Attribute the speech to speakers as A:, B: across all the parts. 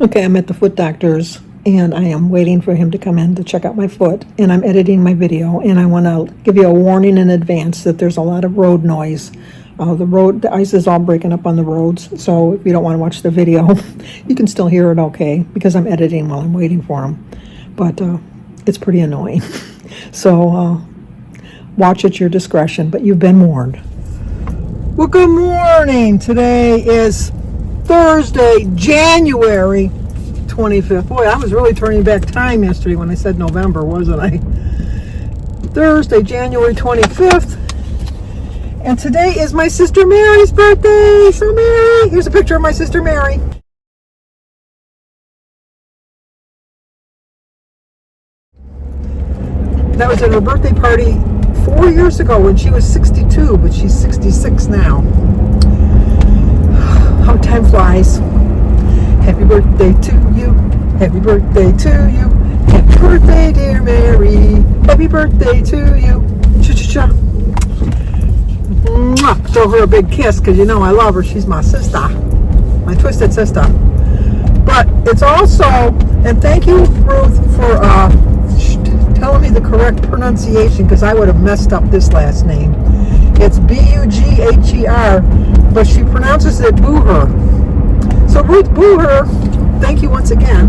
A: Okay, I'm at the foot doctor's and I am waiting for him to come in to check out my foot, and I'm editing my video, and I want to give you a warning in advance that there's a lot of road noise. The ice is all breaking up on the roads, so if you don't want to watch the video, you can still hear it okay, because I'm editing while I'm waiting for him. But it's pretty annoying. So watch at your discretion, but you've been warned. Well, good morning. Today is Thursday, January 25th. Boy, I was really turning back time yesterday when I said November, wasn't I? Thursday, January 25th. And today is my sister Mary's birthday. So Mary, here's a picture of my sister Mary. That was at her birthday party 4 years ago when she was 62, but she's 66 now. How time flies. Happy birthday to you. Happy birthday to you. Happy birthday, dear Mary. Happy birthday to you. Cha-cha-cha. Mwah. Throw her a big kiss, because you know I love her. She's my sister. My twisted sister. But it's also, and thank you, Ruth, for telling me the correct pronunciation, because I would have messed up this last name. It's B-U-G-H-E-R, but she pronounces it Booher. So Ruth Booher, thank you once again.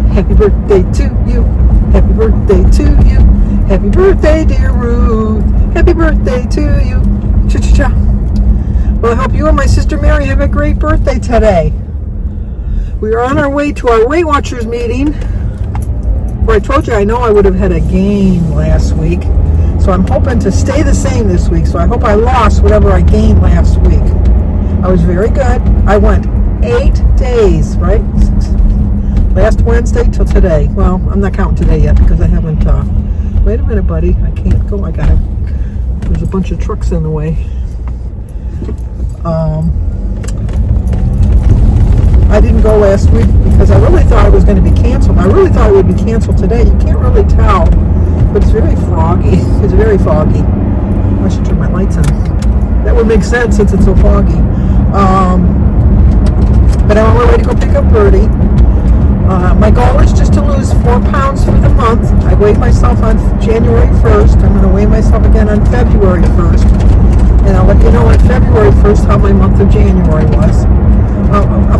A: Happy birthday to you. Happy birthday to you. Happy birthday, dear Ruth. Happy birthday to you. Cha-cha-cha. Well, I hope you and my sister Mary have a great birthday today. We are on our way to our Weight Watchers meeting, where I told you I know I would have had a gain last week. So I'm hoping to stay the same this week. So I hope I lost whatever I gained last week. I was very good. I went 8 days, right? Last Wednesday till today. Well, I'm not counting today yet because I haven't. Wait a minute, buddy. I can't go. There's a bunch of trucks in the way. I didn't go last week because I really thought it was going to be canceled. I really thought it would be canceled today. You can't really tell, but it's very foggy. It's very foggy. I should turn my lights on. That would make sense since it's so foggy. But I'm on my way to go pick up Birdie. My goal is just to lose 4 pounds for the month. I weighed myself on January 1st. I'm going to weigh myself again on February 1st. And I'll let you know on February 1st how my month of January was.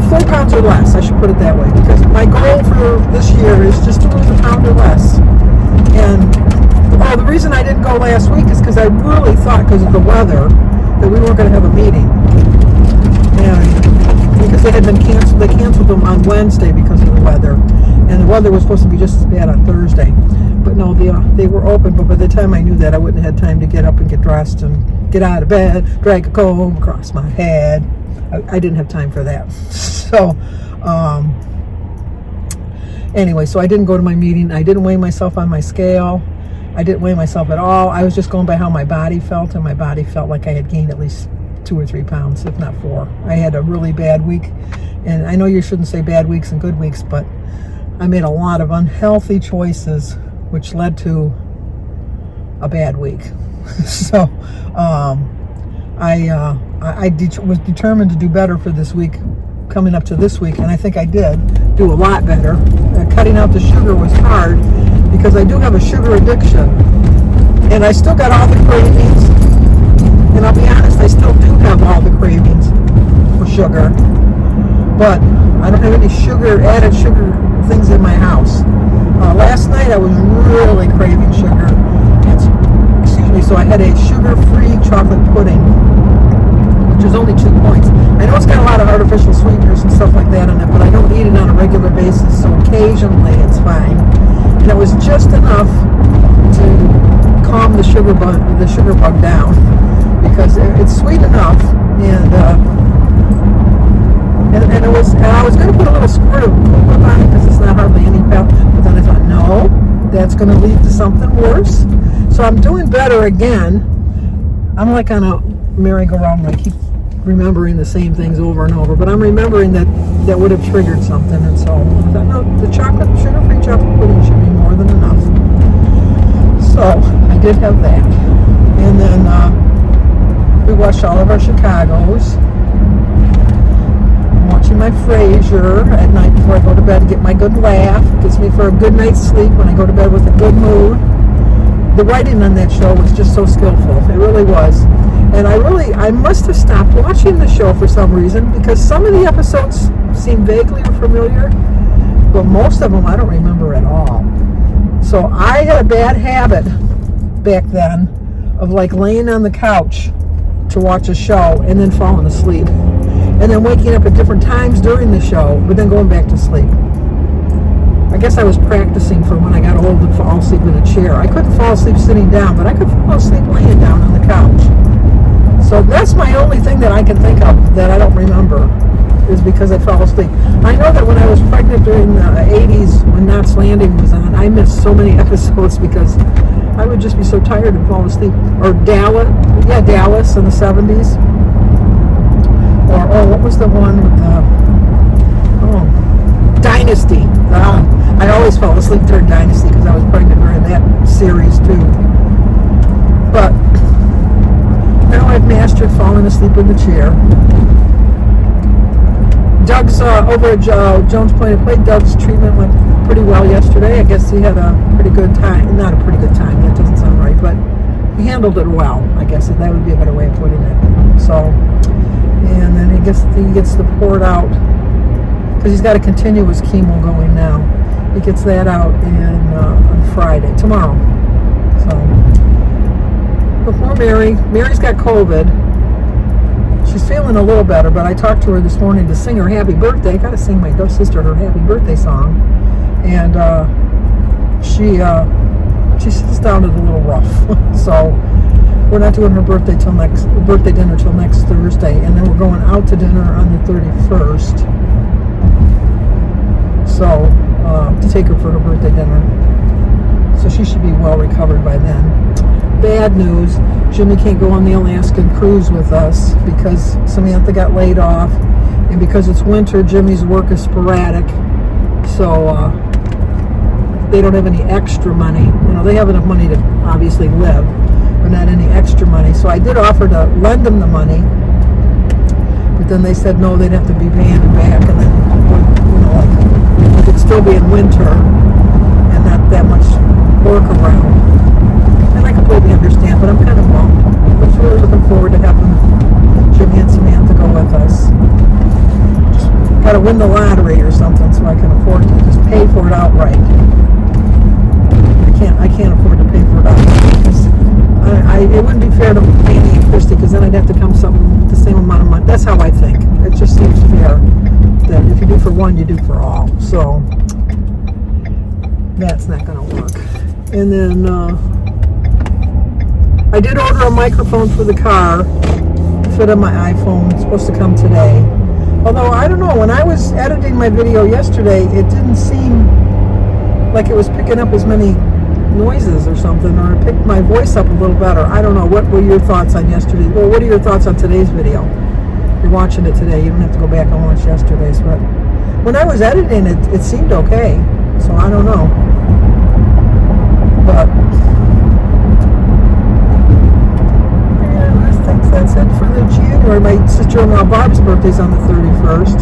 A: 4 pounds or less, I should put it that way. Because my goal for this year is just to lose a pound or less. And the reason I didn't go last week is because I really thought, because of the weather, that we weren't going to have a meeting. And because they had been canceled, they canceled them on Wednesday because of the weather, and the weather was supposed to be just as bad on Thursday. But no, they were open. But by the time I knew that, I wouldn't have had time to get up and get dressed and get out of bed, drag a comb across my head. I didn't have time for that. So anyway, so I didn't go to my meeting. I didn't weigh myself on my scale. I didn't weigh myself at all. I was just going by how my body felt, and my body felt like I had gained at least 2 or 3 pounds, if not 4. I had a really bad week, and I know you shouldn't say bad weeks and good weeks, but I made a lot of unhealthy choices, which led to a bad week. So I was determined to do better for this week, coming up to this week, and I think I did do a lot better. Cutting out the sugar was hard because I do have a sugar addiction, and I still got all the cravings. And I'll be honest, I still do have all the cravings for sugar, but I don't have any added sugar things in my house. Last night I was really craving sugar. So I had a sugar-free chocolate pudding, which is only 2 points. I know it's got a lot of artificial sweeteners and stuff like that in it, but I don't eat it on a regular basis, so occasionally it's fine. And it was just enough to calm the sugar bug down, because it's sweet enough, and I was going to put a little squirt of Cool Whip on it because it's not hardly any pep, but then I thought, no, that's going to lead to something worse. So I'm doing better again. I'm like on a merry-go-round where I keep remembering the same things over and over, but I'm remembering that would have triggered something, and so I thought, no, the sugar-free chocolate pudding should be more than enough. So I did have that, and then we watched all of our Chicagos. watching my Frasier at night before I go to bed to get my good laugh. It gets me for a good night's sleep when I go to bed with a good mood. The writing on that show was just so skillful. It really was. And I must have stopped watching the show for some reason because some of the episodes seem vaguely familiar, but most of them I don't remember at all. So I had a bad habit back then of like laying on the couch to watch a show and then falling asleep. And then waking up at different times during the show, but then going back to sleep. I guess I was practicing for when I got old to fall asleep in a chair. I couldn't fall asleep sitting down, but I could fall asleep laying down on the couch. So that's my only thing that I can think of that I don't remember is because I fell asleep. I know that when I was pregnant during the 80s when Knots Landing was on, I missed so many episodes because I would just be so tired and fall asleep. Or Dallas in the 70s. Or what was the one with Dynasty. I always fell asleep during Dynasty because I was pregnant during that series too. But now I've mastered falling asleep in the chair. Doug's over at Jones Point of Play. Doug's treatment went pretty well yesterday. I guess he had a pretty good time. Not a pretty good time. That doesn't sound right, but he handled it well. I guess that would be a better way of putting it. So, and then he gets the port out because he's got a continuous chemo going now. He gets that out on Friday, tomorrow. So, before Mary's got COVID. She's feeling a little better, but I talked to her this morning to sing her happy birthday. I got to sing my sister her happy birthday song, and she sounded a little rough. So we're not doing her birthday dinner till next Thursday, and then we're going out to dinner on the 31st. So to take her for her birthday dinner. So she should be well recovered by then. Bad news, Jimmy can't go on the Alaskan cruise with us because Samantha got laid off, and because it's winter, Jimmy's work is sporadic, so they don't have any extra money. You know, they have enough money to obviously live, but not any extra money. So I did offer to lend them the money, but then they said no, they'd have to be paying it back, and then, like, it could still be in winter and not that much work around. And I completely understand, but I'm kind of bummed. I was really looking forward to having Jimmy and Samantha go with us. Just got to win the lottery or something so I can afford to just pay for it outright. I can't afford to pay for it outright because it wouldn't be fair to Annie and Christy because then I'd have to come something with the same amount of money. That's how I think. It just seems fair that if you do for one, you do for all. So that's not going to work. And then I did order a microphone for the car to fit on my iPhone. It's supposed to come today. Although, I don't know, when I was editing my video yesterday, it didn't seem like it was picking up as many noises or something, or it picked my voice up a little better. I don't know. What were your thoughts on yesterday? Well, what are your thoughts on today's video? You're watching it today. You don't have to go back and watch yesterday's, but when I was editing it, it seemed okay. So, I don't know. But that's it for the January. My sister-in-law Barb's birthday's on the 31st,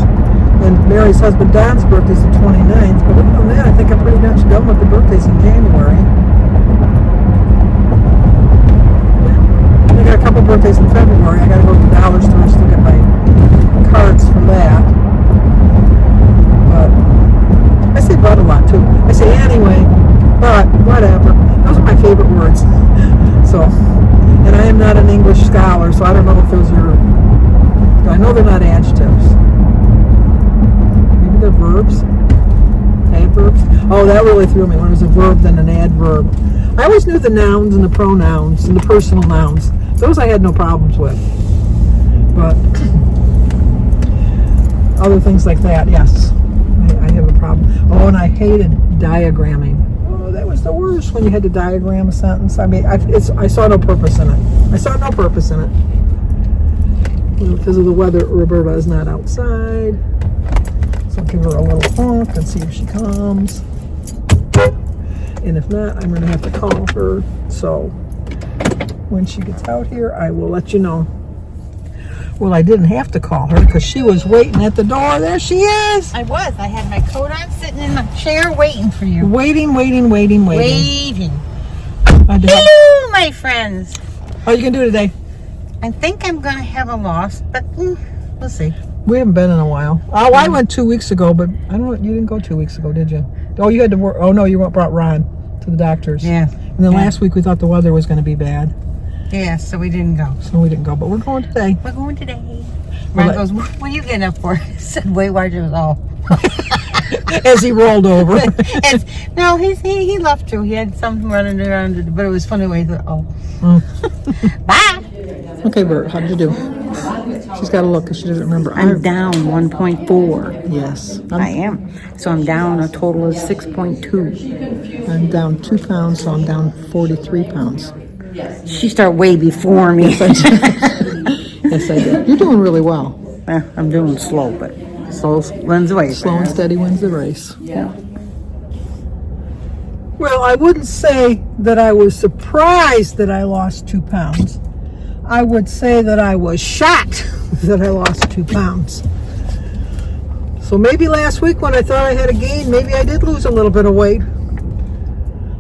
A: and Mary's husband Don's birthday's the 29th. But other than that, I think I'm pretty much done with the birthdays in January. I got a couple birthdays in February. I got to go to the dollar store to get my cards for that. But I say "but" a lot too. I say "anyway," but whatever. Those are my favorite words. So. And I am not an English scholar, so I don't know if those are... I know they're not adjectives. Maybe they're verbs? Adverbs? Oh, that really threw me. When it was a verb, then an adverb. I always knew the nouns and the pronouns and the personal nouns. Those I had no problems with. But other things like that, yes. I have a problem. Oh, and I hated diagramming. That was the worst when you had to diagram a sentence. I mean, I saw no purpose in it. I saw no purpose in it. Because of the weather, Roberta is not outside. So I'll give her a little honk and see if she comes. And if not, I'm going to have to call her. So when she gets out here, I will let you know. Well, I didn't have to call her because she was waiting at the door. There she is.
B: I was. I had my coat on, sitting in my chair, waiting for you.
A: Waiting.
B: Hello, my friends.
A: How are you going to do today?
B: I think I'm going to have a loss, but we'll see.
A: We haven't been in a while. Oh, I went 2 weeks ago, but I don't know. You didn't go 2 weeks ago, did you? Oh, you had to work. Oh, no, you brought Ron to the doctor's.
B: Yeah.
A: And then last week we thought the weather was going to be bad.
B: Yeah, so we didn't go.
A: But we're going today.
B: We're going today. Ron goes, what are you getting up for? I said, Weight Watchers all.
A: As he rolled over.
B: No, he left too. He had something running around, but it was funny way. Bye.
A: Okay, Bert, how did you do? She's got to look because she doesn't remember.
B: I'm down 1.4.
A: Yes.
B: I am. So I'm down a total of 6.2.
A: I'm down 2 pounds, so I'm down 43 pounds.
B: She started way before me.
A: Yes, I did. You're doing really well.
B: I'm doing slow, but slow wins the race.
A: Slow and steady wins the race.
B: Yeah.
A: Well, I wouldn't say that I was surprised that I lost 2 pounds. I would say that I was shocked that I lost 2 pounds. So maybe last week when I thought I had a gain, maybe I did lose a little bit of weight.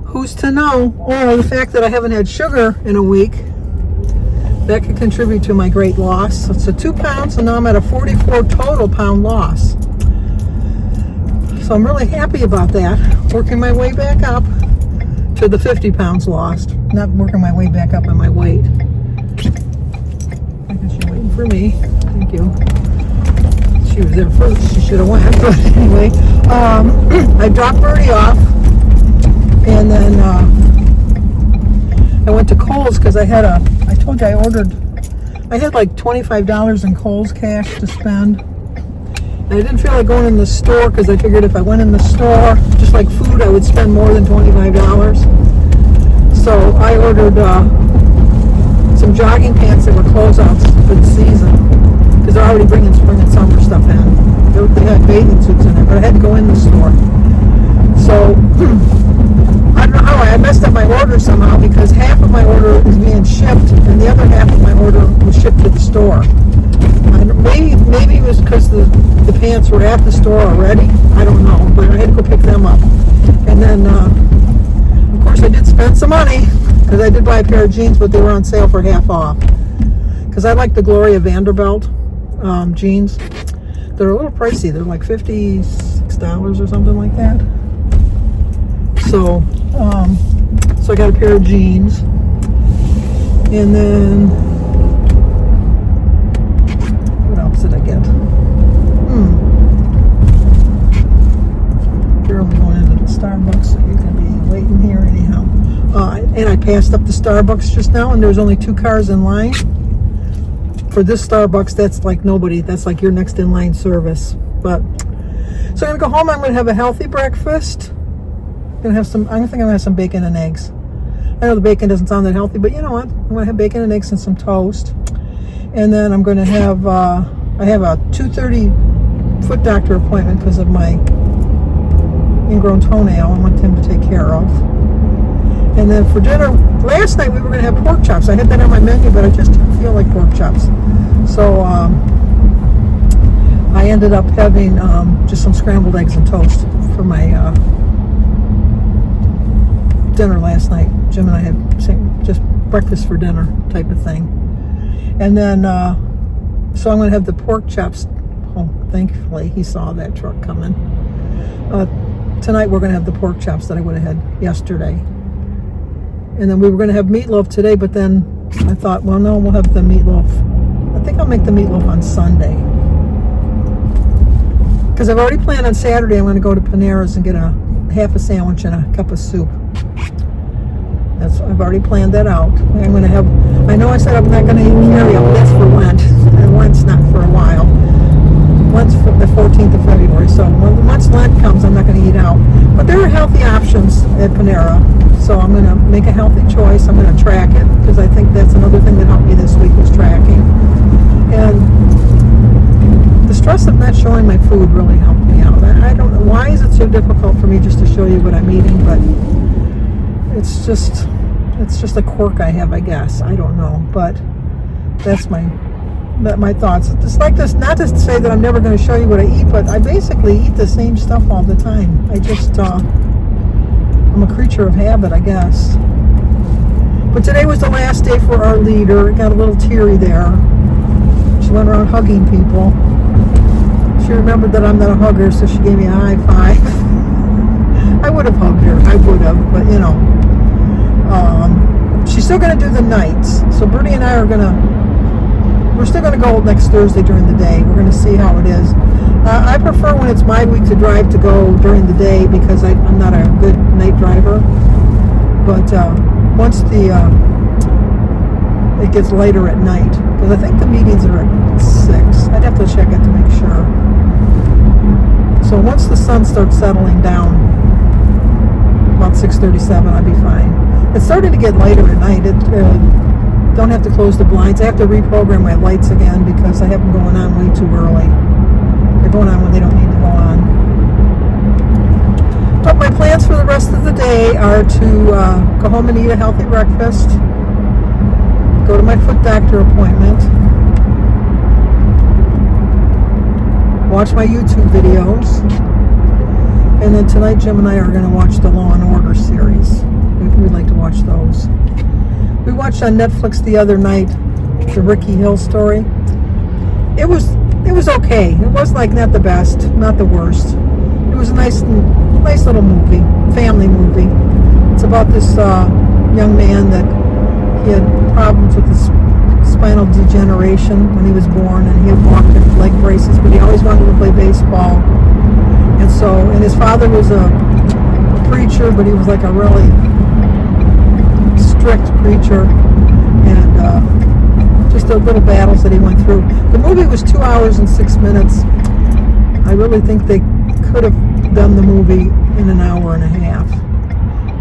A: Who's to know? Or the fact that I haven't had sugar in a week, that could contribute to my great loss. So it's 2 pounds, and now I'm at a 44 total pound loss. So I'm really happy about that. Working my way back up to the 50 pounds lost. Not working my way back up on my weight. I guess you're waiting for me. Thank you. She was there first. She should have went. But anyway, I dropped Birdie off. And then I went to Kohl's because I had I told you I had like $25 in Kohl's cash to spend. And I didn't feel like going in the store because I figured if I went in the store, just like food, I would spend more than $25. So I ordered some jogging pants that were closeouts for the season because they're already bringing spring and summer stuff in. They had bathing suits in it, but I had to go in the store. So I don't know how I messed up my order somehow because half of my order is being shipped and the other half of my order was shipped to the store. Maybe it was because the pants were at the store already. I don't know, but I had to go pick them up. And then, of course, I did spend some money because I did buy a pair of jeans, but they were on sale for half off. Because I like the Gloria Vanderbilt jeans. They're a little pricey. They're like $56 or something like that. So I got a pair of jeans, and then what else did I get? You're only going into the Starbucks, so you're going to be waiting here anyhow. And I passed up the Starbucks just now, and there's only 2 cars in line. For this Starbucks, that's like nobody. That's like your next in line service. But so I'm going to go home. I'm going to have a healthy breakfast. I think I'm gonna have some bacon and eggs. I know the bacon doesn't sound that healthy, but you know what? I'm gonna have bacon and eggs and some toast. And then I'm gonna have I have a 2:30 foot doctor appointment because of my ingrown toenail. I want him to take care of. And then for dinner, last night we were gonna have pork chops. I had that on my menu, but I just didn't feel like pork chops. So I ended up having just some scrambled eggs and toast for my dinner last night. Jim and I had just breakfast for dinner type of thing. And then so I'm going to have the pork chops. Oh, thankfully he saw that truck coming. Tonight we're going to have the pork chops that I would have had yesterday. And then we were going to have meatloaf today, but then I thought, well, no, we'll have the meatloaf. I think I'll make the meatloaf on Sunday. Because I've already planned on Saturday I'm going to go to Panera's and get a half a sandwich and a cup of soup. I've already planned that out. I'm going to have, I know I said I'm not going to eat carry out. That's for Lent. And Lent's not for a while. Lent's for the 14th of February. So once Lent comes, I'm not going to eat out. But there are healthy options at Panera. So I'm going to make a healthy choice. I'm going to track it because I think that's another thing that helped me this week was tracking. And the stress of not showing my food really helped me out. I don't know. Why is it so difficult for me just to show you what I'm eating? But it's just a quirk I have, I guess. I don't know, but that's my my thoughts. It's like this, not to say that I'm never going to show you what I eat, but I basically eat the same stuff all the time. I just, I'm a creature of habit, I guess. But today was the last day for our leader. It got a little teary there. She went around hugging people. She remembered that I'm not a hugger, so she gave me a high five. I would have hugged her. I would have, but you know. She's still going to do the nights. So Bertie and I are going to, we're still going to go next Thursday during the day. We're going to see how it is. I prefer when it's my week to drive to go during the day because I'm not a good night driver. But once it gets later at night, because I think the meetings are at 6. I'd have to check it to make sure. So once the sun starts settling down, about 6:37, I'll be fine. It's starting to get later at night. Don't have to close the blinds. I have to reprogram my lights again because I have them going on way too early. They're going on when they don't need to go on. But my plans for the rest of the day are to go home and eat a healthy breakfast, go to my foot doctor appointment, watch my YouTube videos, and then tonight Jim and I are going to watch the Law and Order series. We'd like to watch those. We watched on Netflix the other night the Ricky Hill story. It was okay. It was like not the best, not the worst. It was a nice little movie, family movie. It's about this young man that he had problems with his spinal degeneration when he was born, and he had walked in leg braces, but he always wanted to play baseball. And his father was a preacher, but he was like a really strict preacher, and just the little battles that he went through. The movie was 2 hours and 6 minutes. I really think they could have done the movie in an hour and a half.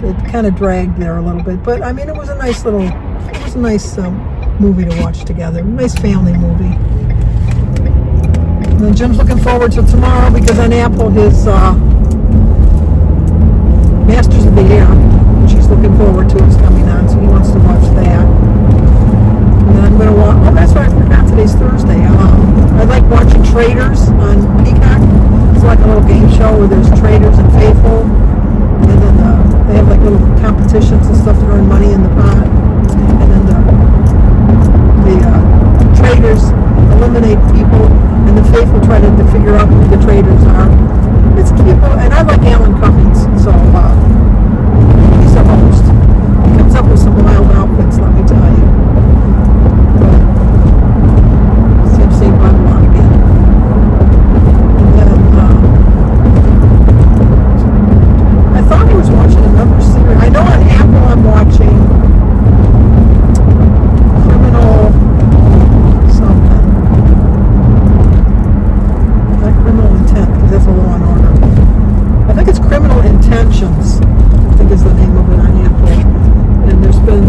A: It kind of dragged there a little bit, but I mean, it was a nice movie to watch together. Nice family movie. And then Jim's looking forward to tomorrow because on Apple his Masters of the Air, which he's looking forward to, is coming on, so he wants to watch that. And then I'm going to watch, oh, that's right, I forgot today's Thursday. I like watching Traders on Peacock. It's like a little game show where there's traders and faithful, and then they have like little competitions and stuff to earn money in the pot. And then the traders eliminate people, and the faithful try to figure out who the traders are. It's cute, and I like Alan Cummings, so he's the host. He comes up with some wild outfits, let me tell you. Same button on again. And then I thought I was watching another series. I know on Apple I'm watching Criminal something. Not Criminal Intent, because that's a Law and Order. I think it's Criminal Intentions, I think is the name of it on Apple. And there's been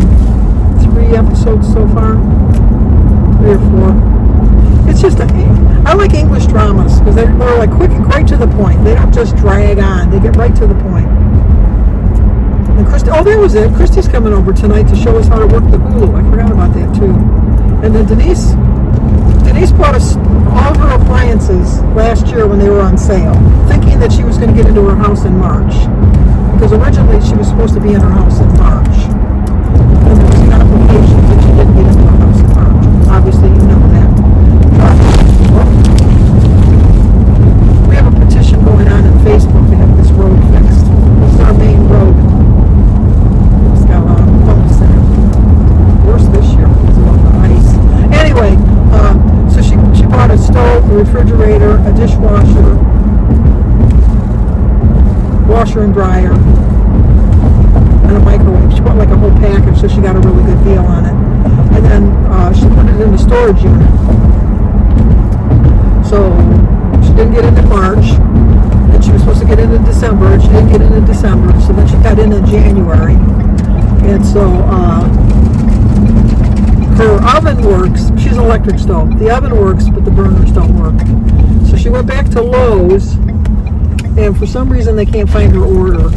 A: 3 episodes so far. 3 or 4. It's just, I like English dramas because they're like quick and right to the point. They don't just drag on. They get right to the point. And Christy, oh, there was it. Christy's coming over tonight to show us how to work the Hulu. I forgot about that too. And then Denise bought us all her appliances last year when they were on sale, thinking that she was going to get into her house in March. Because originally she was supposed to be in her house in March. And there was complications that she didn't get into her house in March. Obviously, you know that. We have a petition going on Facebook to have this road fixed. This is our main road. It's got a lot of bumps in it. Worse this year because of all the ice. Anyway, so she bought a stove, a refrigerator, a dishwasher, washer and dryer, and a microwave. She bought like a whole package, so she got a really good deal on it. And then she put it in the storage unit. So she didn't get into March, and she was supposed to get into December, and she didn't get into December, so then she got into January. And so her oven works. She's an electric stove. The oven works, but the burners don't work. So she went back to Lowe's, and for some reason they can't find her order.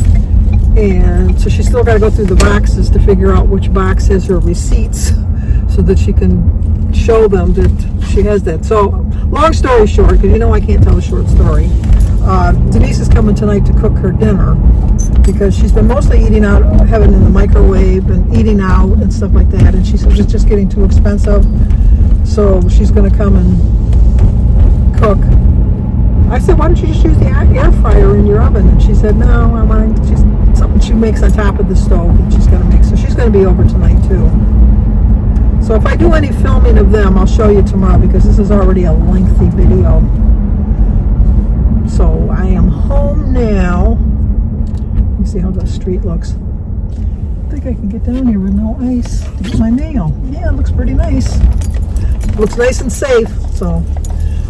A: And so she's still got to go through the boxes to figure out which box has her receipts. so that she can show them that she has that. So, long story short, because you know I can't tell a short story, Denise is coming tonight to cook her dinner because she's been mostly eating out, having it in the microwave and eating out and stuff like that, and she says it's just getting too expensive, so she's going to come and cook. I said, why don't you just use the air fryer in your oven? And she said, no, I want something she makes on top of the stove that she's going to make. So she's going to be over tonight too. So if I do any filming of them, I'll show you tomorrow because this is already a lengthy video. So I am home now. Let me see how the street looks. I think I can get down here with no ice to get my mail. Yeah, it looks pretty nice. It looks nice and safe. So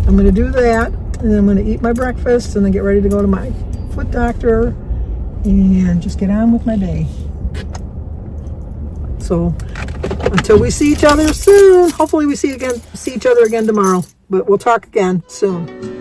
A: I'm going to do that. And then I'm going to eat my breakfast and then get ready to go to my foot doctor and just get on with my day. So until we see each other soon, hopefully we see each other again tomorrow, but we'll talk again soon.